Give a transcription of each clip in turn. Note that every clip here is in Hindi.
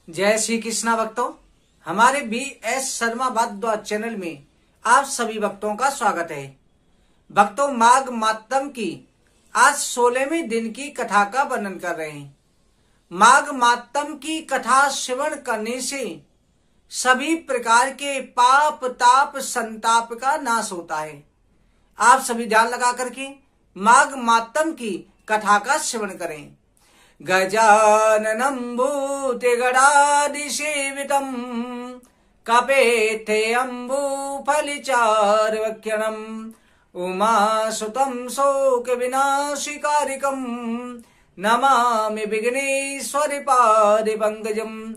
जय श्री कृष्णा भक्तों, हमारे BS शर्मा भारद्वाज चैनल में आप सभी भक्तों का स्वागत है। भक्तों, माघ मातम की आज 16वें दिन की कथा का वर्णन कर रहे हैं। माघ मातम की कथा श्रवण करने से सभी प्रकार के पाप ताप संताप का नाश होता है। आप सभी ध्यान लगा करके माघ मातम की कथा का श्रवण करें। गजाननं भूतगणाधिसेवितं कपेथेऽम्बुफलिचार्वक्यणं उमासुतं शोकविनाशिकारिकं नमामि विघ्नेश्वरपादपङ्कजं।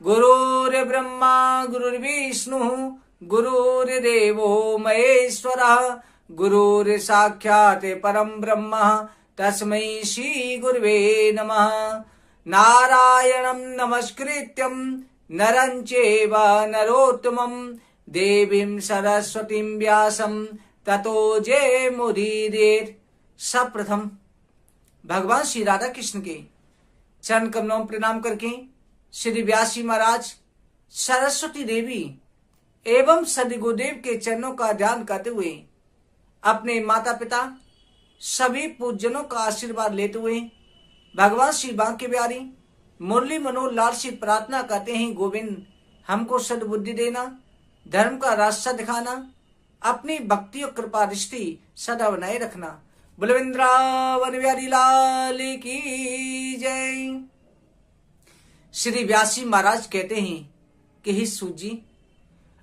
गुरुर्ब्रह्मा गुरुर्विष्णुः गुरुर्देवो महेश्वरः गुरुर्साक्षात् परं ब्रह्म तस्मै श्री गुरुवे नमः। नारायणं नमस्कृत्यं नरं चैव नरोत्तमं देवीं सरस्वतीं व्यासं ततो जयमुदीरयेत्। सर्वप्रथम भगवान श्री राधा कृष्ण के चरण कमलों में प्रणाम करके श्री व्यास जी महाराज, सरस्वती देवी एवं सदि गुरुदेव के चरणों का ध्यान करते हुए अपने माता पिता सभी पूजनों का आशीर्वाद लेते हुए भगवान श्री बांके बिहारी मुरली मनोहर लाल से प्रार्थना करते हैं, गोविंद हमको सद्बुद्धि देना, धर्म का रास्ता दिखाना, अपनी भक्ति और कृपा दृष्टि सदा बनाए रखना। बलविंद्रावन बिहारी लाल की जय। श्री व्यासी महाराज कहते हैं कि हे सूत जी,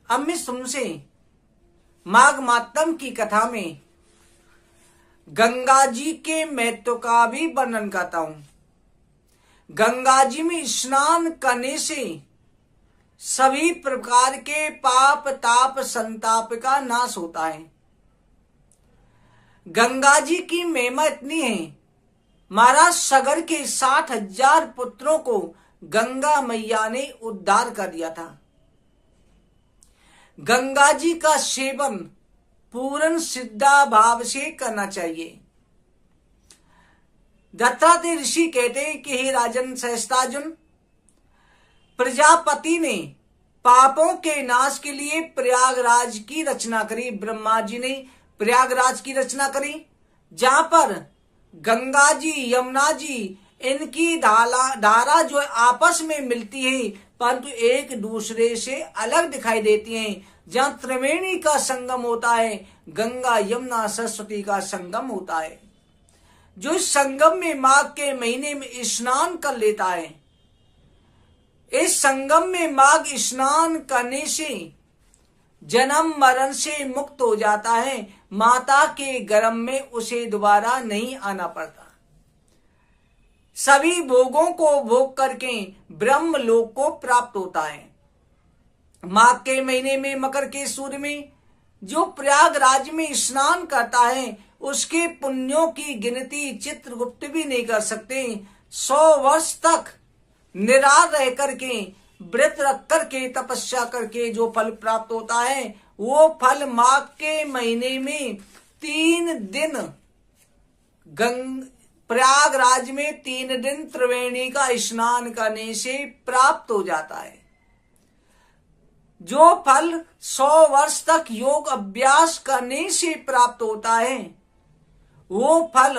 अब मैं तुमसे माघ मातम की कथा में गंगा जी के महत्व का भी वर्णन करता हूं। गंगा जी में स्नान करने से सभी प्रकार के पाप ताप संताप का नाश होता है। गंगा जी की महिमा इतनी है, महाराज सगर के 60,000 पुत्रों को गंगा मैया ने उद्धार कर दिया था। गंगा जी का सेवन पूर्ण श्रद्धा भाव से करना चाहिए। दत्तात्रेय ऋषि कहते हैं कि हे राजन सहस्त्रार्जुन, प्रजापति ने पापों के नाश के लिए प्रयागराज की रचना करी। ब्रह्मा जी ने प्रयागराज की रचना करी, जहां पर गंगा जी यमुना जी इनकी धारा जो आपस में मिलती है परंतु एक दूसरे से अलग दिखाई देती हैं। जहां त्रिवेणी का संगम होता है, गंगा यमुना सरस्वती का संगम होता है। जो इस संगम में माघ के महीने में स्नान कर लेता है, इस संगम में माघ स्नान करने से जन्म मरण से मुक्त हो जाता है। माता के गर्भ में उसे दोबारा नहीं आना पड़ता। सभी भोगों को भोग करके ब्रह्म लोक को प्राप्त होता है। माघ के महीने में मकर के सूर्य में जो प्रयागराज में स्नान करता है, उसके पुण्यों की गिनती चित्रगुप्त भी नहीं कर सकते। 100 वर्ष तक निराहार रह करके व्रत रख करके तपस्या करके जो फल प्राप्त होता है, वो फल माघ के महीने में 3 दिन प्रयागराज में 3 दिन त्रिवेणी का स्नान करने से प्राप्त हो जाता है। जो फल 100 वर्ष तक योग अभ्यास करने से प्राप्त होता है, वो फल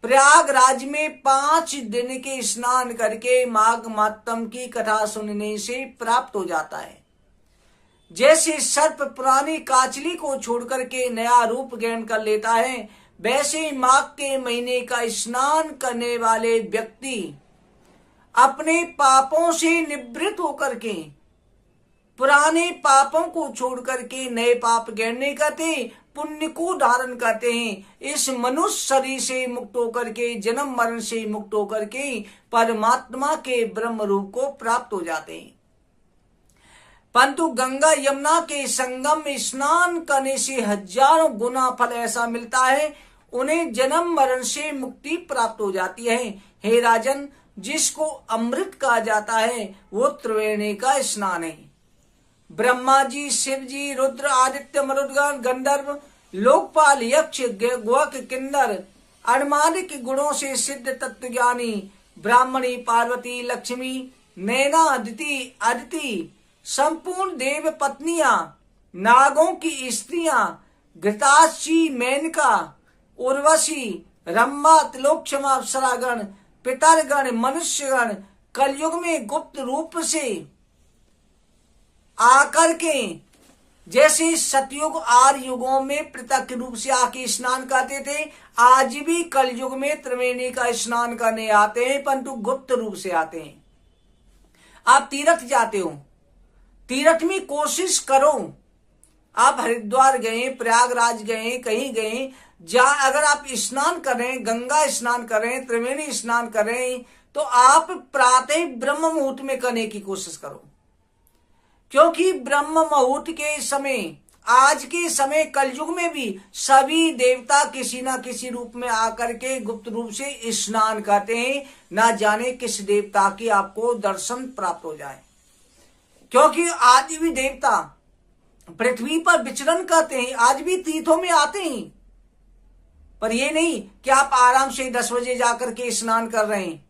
प्रयागराज में 5 दिन के स्नान करके माघ मातम की कथा सुनने से प्राप्त हो जाता है। जैसे सर्प पुरानी काचली को छोड़ करके नया रूप ग्रहण कर लेता है, वैसे माघ के महीने का स्नान करने वाले व्यक्ति अपने पापों से निवृत्त होकर के पुराने पापों को छोड़ करके नए पाप गणने करते, पुण्य को धारण करते हैं। इस मनुष्य शरीर से मुक्त होकर के, जन्म मरण से मुक्त होकर के परमात्मा के ब्रह्म रूप को प्राप्त हो जाते हैं। परंतु गंगा यमुना के संगम में स्नान करने से हजारों गुना फल ऐसा मिलता है, उन्हें जन्म मरण से मुक्ति प्राप्त हो जाती है। हे राजन, जिसको अमृत कहा जाता है वो त्रिवेणी का स्नान है। ब्रह्मा जी, शिव जी, रुद्र, आदित्य, मरुदगण, गंधर्व, लोकपाल, यक्ष, गोवक, किन्नर, अणमानिक गुणों से सिद्ध तत्वज्ञानी ब्राह्मणी, पार्वती, लक्ष्मी, नैना, अदिति, अदिति, संपूर्ण देव पत्नियां, नागों की स्त्रियां, घृताची, मेनका, उर्वशी, रंभा, त्रिलोक्षमा, अप्सरागण, पितरगण, मनुष्यगण कलयुग में गुप्त रूप से आकर के, जैसे सतयुग आर्य युगों में पृथक रूप से आके स्नान करते थे, आज भी कलयुग में त्रिवेणी का स्नान करने आते हैं, परंतु गुप्त रूप से आते हैं। आप तीर्थ जाते हो, तीर्थ में कोशिश करो, आप हरिद्वार गए, प्रयागराज गए, कहीं गए, अगर आप स्नान कर रहे हैं, गंगा स्नान कर रहे हैं, त्रिवेणी स्नान कर रहे हैं, तो आप प्रातः ब्रह्म मुहूर्त में करने की कोशिश करो, क्योंकि ब्रह्म मुहूर्त के समय, आज के समय कलयुग में भी सभी देवता किसी ना किसी रूप में आकर के गुप्त रूप से स्नान करते हैं। ना जाने किस देवता की आपको दर्शन प्राप्त हो जाए, क्योंकि आज भी देवता पृथ्वी पर विचरण करते हैं, आज भी तीर्थों में आते हैं। पर ये नहीं कि आप आराम से 10 बजे जाकर के स्नान कर रहे हैं।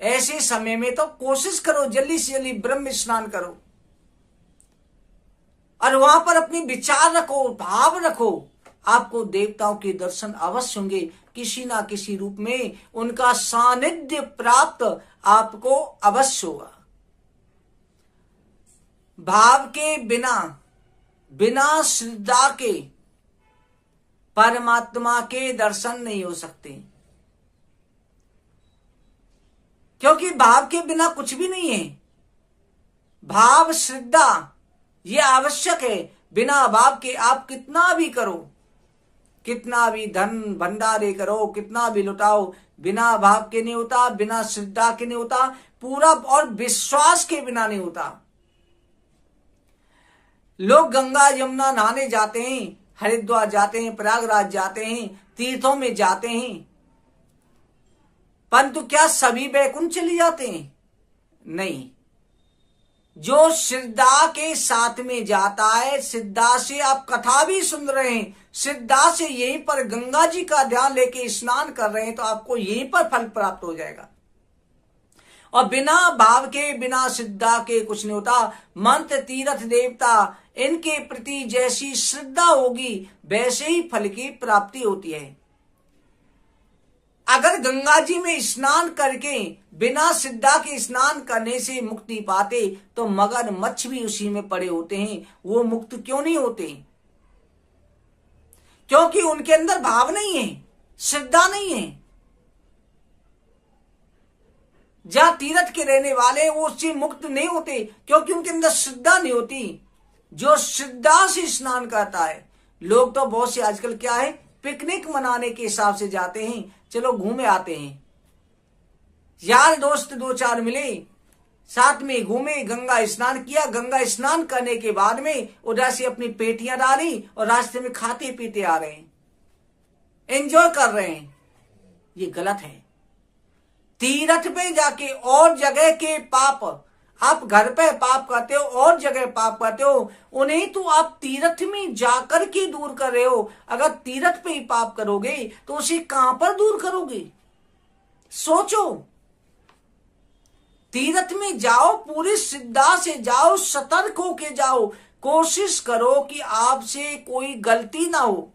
ऐसे समय में तो कोशिश करो जल्दी से जल्दी ब्रह्म स्नान करो, और वहां पर अपनी विचार रखो, भाव रखो, आपको देवताओं के दर्शन अवश्य होंगे, किसी ना किसी रूप में उनका सानिध्य प्राप्त आपको अवश्य होगा। भाव के बिना, बिना श्रद्धा के परमात्मा के दर्शन नहीं हो सकते, क्योंकि भाव के बिना कुछ भी नहीं है। भाव, श्रद्धा ये आवश्यक है। बिना भाव के आप कितना भी करो, कितना भी धन भंडारे करो, कितना भी लुटाओ, बिना भाव के नहीं होता, बिना श्रद्धा के नहीं होता, पूरा और विश्वास के बिना नहीं होता। लोग गंगा यमुना नहाने जाते हैं, हरिद्वार जाते हैं, प्रयागराज जाते हैं, तीर्थों में जाते हैं, परंतु क्या सभी वैकुंठ चले जाते हैं? नहीं। जो श्रद्धा के साथ में जाता है, श्रद्धा से आप कथा भी सुन रहे हैं, श्रद्धा से यहीं पर गंगा जी का ध्यान लेके स्नान कर रहे हैं, तो आपको यहीं पर फल प्राप्त हो जाएगा। और बिना भाव के, बिना श्रद्धा के कुछ नहीं होता। मंत्र, तीर्थ, देवता, इनके प्रति जैसी श्रद्धा होगी वैसे ही फल की प्राप्ति होती है। अगर गंगा जी में स्नान करके बिना श्रद्धा के स्नान करने से मुक्ति पाते, तो मगर मच्छ भी उसी में पड़े होते हैं, वो मुक्त क्यों नहीं होते? क्योंकि उनके अंदर भाव नहीं है, श्रद्धा नहीं है। जहां तीर्थ के रहने वाले वो उससे मुक्त नहीं होते, क्योंकि उनके अंदर श्रद्धा नहीं होती। जो श्रद्धा से स्नान करता है, लोग तो बहुत से आजकल क्या है, पिकनिक मनाने के हिसाब से जाते हैं, चलो घूमे आते हैं, यार दोस्त 2-4 मिले, साथ में घूमे, गंगा स्नान किया, गंगा स्नान करने के बाद में उधर से अपनी पेटियां डाली और रास्ते में खाते पीते आ रहे हैं, एंजॉय कर रहे हैं। ये गलत है। तीर्थ पे जाके और जगह के पाप, आप घर पे पाप करते हो और जगह पाप करते हो, उन्हें तो आप तीर्थ में जाकर के दूर कर रहे हो। अगर तीर्थ पे ही पाप करोगे तो उसे कहां पर दूर करोगे? सोचो। तीर्थ में जाओ, पूरी श्रद्धा से जाओ, सतर्क होके जाओ, कोशिश करो कि आपसे कोई गलती ना हो।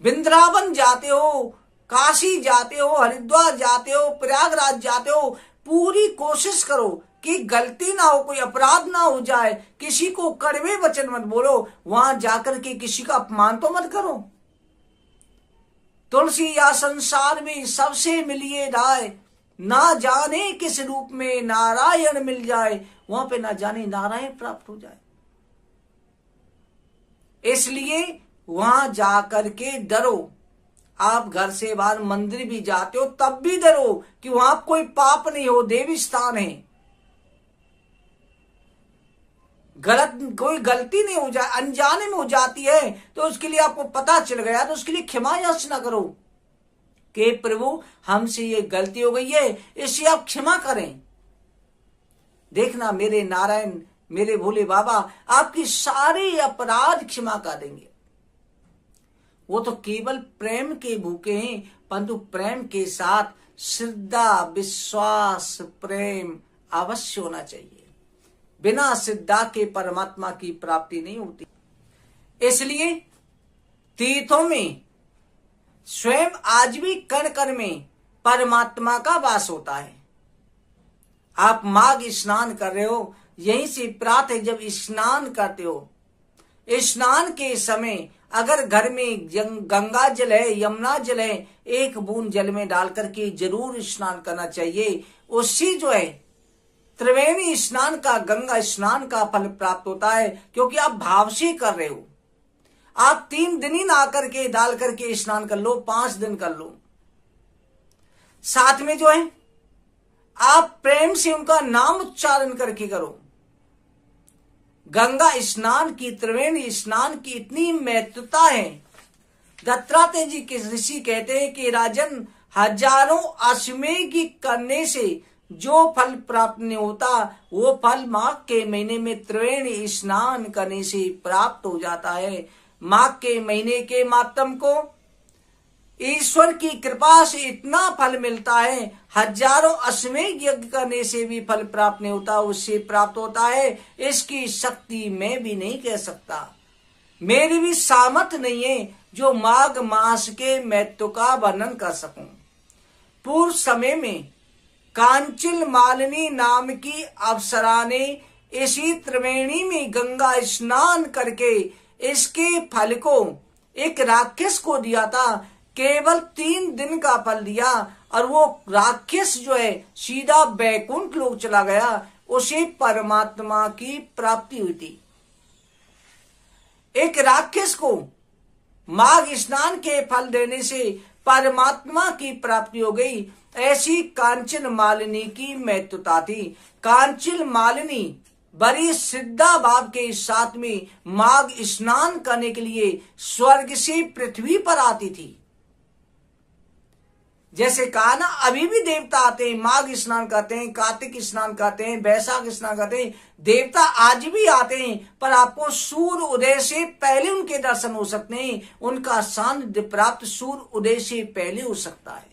वृंदावन जाते हो, काशी जाते हो, हरिद्वार जाते हो, प्रयागराज जाते हो, पूरी कोशिश करो कि गलती ना हो, कोई अपराध ना हो जाए, किसी को कड़वे वचन मत बोलो, वहां जाकर के किसी का अपमान तो मत करो। तुलसी या संसार में सबसे मिलिए राय, ना जाने किस रूप में नारायण मिल जाए, वहां पे ना जाने नारायण प्राप्त हो जाए। इसलिए वहां जाकर के डरो। आप घर से बाहर मंदिर भी जाते हो तब भी डरो कि वहां कोई पाप नहीं हो, देवी स्थान है, कोई गलती नहीं हो जाए, अनजाने में हो जाती है, तो उसके लिए आपको पता चल गया तो उसके लिए क्षमा याचना करो कि प्रभु हमसे ये गलती हो गई है, इससे आप क्षमा करें। देखना मेरे नारायण, मेरे भोले बाबा आपकी सारे अपराध क्षमा कर देंगे। वो तो केवल प्रेम के भूखे हैं, परंतु प्रेम के साथ श्रद्धा, विश्वास, प्रेम अवश्य होना चाहिए। बिना श्रद्धा के परमात्मा की प्राप्ति नहीं होती। इसलिए तीर्थों में स्वयं आज भी कण कण में परमात्मा का वास होता है। आप माघ स्नान कर रहे हो, यहीं से प्रात है। जब स्नान करते हो, स्नान के समय अगर घर में गंगा जल है, यमुना जल है, एक बूंद जल में डाल करके जरूर स्नान करना चाहिए। उससे जो है त्रिवेणी स्नान का, गंगा स्नान का फल प्राप्त होता है, क्योंकि आप भाव से कर रहे हो। आप 3 दिन ही नहा करके डाल करके स्नान कर लो, 5 दिन कर लो। साथ में जो है आप प्रेम से उनका नाम उच्चारण करके करो। गंगा स्नान की, त्रिवेणी स्नान की इतनी महत्वता है। दत्तात्रेय जी के ऋषि कहते हैं कि राजन, हजारों अश्वमेघ करने से जो फल प्राप्त नहीं होता, वो फल माघ के महीने में त्रिवेणी स्नान करने से प्राप्त हो जाता है। माघ के महीने के मातम को ईश्वर की कृपा से इतना फल मिलता है, हजारों अश्वमेघ यज्ञ करने से भी फल प्राप्त नहीं होता, उससे प्राप्त होता है। इसकी शक्ति मैं भी नहीं कह सकता, मेरी भी सामर्थ नहीं है जो माघ मास के महत्व का वर्णन कर सकूं। पूर्व समय में कांचिल मालिनी नाम की अप्सरा ने इसी त्रिवेणी में गंगा स्नान करके इसके फल को एक राक्षस को दिया था। केवल 3 दिन का फल दिया और वो राक्षस जो है सीधा बैकुंठ लोक चला गया, उसे परमात्मा की प्राप्ति हुई थी। एक राक्षस को माघ स्नान के फल देने से परमात्मा की प्राप्ति हो गई। ऐसी कांचन मालिनी की महत्वता थी। कांचन मालिनी बड़ी श्रद्धा भाव के साथ में माघ स्नान करने के लिए स्वर्ग से पृथ्वी पर आती थी। जैसे कहा ना, अभी भी देवता आते हैं, माघ स्नान करते हैं, कार्तिक स्नान करते हैं, वैशाख स्नान करते हैं। देवता आज भी आते हैं, पर आपको सूर्य उदय से पहले उनके दर्शन हो सकते हैं। उनका सानिध्य प्राप्त सूर्य उदय से पहले हो सकता है।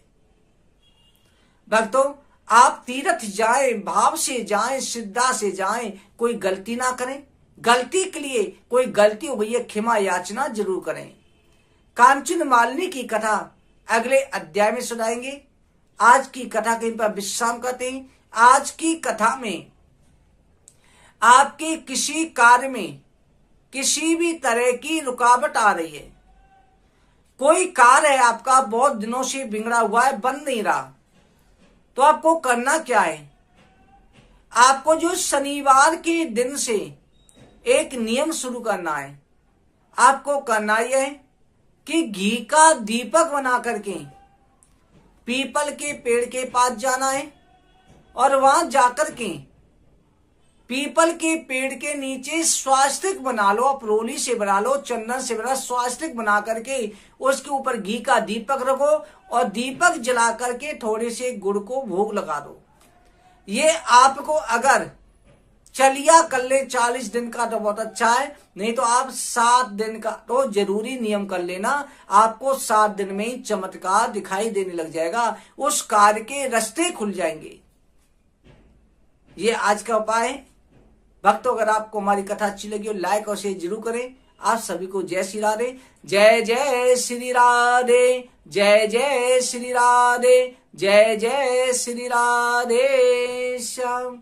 भक्तों, आप तीर्थ जाएं, भाव से जाएं, श्रद्धा से जाएं, कोई गलती ना करें। गलती के लिए कोई गलती हो गई है, क्षमा याचना जरूर करें। कांचन मालिनी की कथा अगले अध्याय में सुनाएंगे। आज की कथा कहीं पर विश्राम करते हैं। आज की कथा में आपके किसी कार्य में किसी भी तरह की रुकावट आ रही है, कोई कार्य है आपका बहुत दिनों से बिगड़ा हुआ है, बन नहीं रहा, तो आपको करना क्या है? आपको जो शनिवार के दिन से एक नियम शुरू करना है। आपको करना यह है कि घी का दीपक बना करके पीपल के पेड़ के पास जाना है और वहां जाकर के पीपल के पेड़ के नीचे स्वास्तिक बना लो, आप रोली से बना लो, चंदन से बना, स्वास्तिक बना करके उसके ऊपर घी का दीपक रखो और दीपक जला करके थोड़े से गुड़ को भोग लगा दो। ये आपको अगर चलिया कर ले 40 दिन का तो बहुत अच्छा है, नहीं तो आप 7 दिन का तो जरूरी नियम कर लेना। आपको 7 दिन में ही चमत्कार दिखाई देने लग जाएगा, उस कार्य के रास्ते खुल जाएंगे। ये आज का उपाय है। भक्तों, अगर आपको हमारी कथा अच्छी लगी हो, लाइक और शेयर जरूर करें। आप सभी को जय श्री राधे। जय जय श्री राधे, जय जय श्री राधे, जय जय श्री राधे श्याम।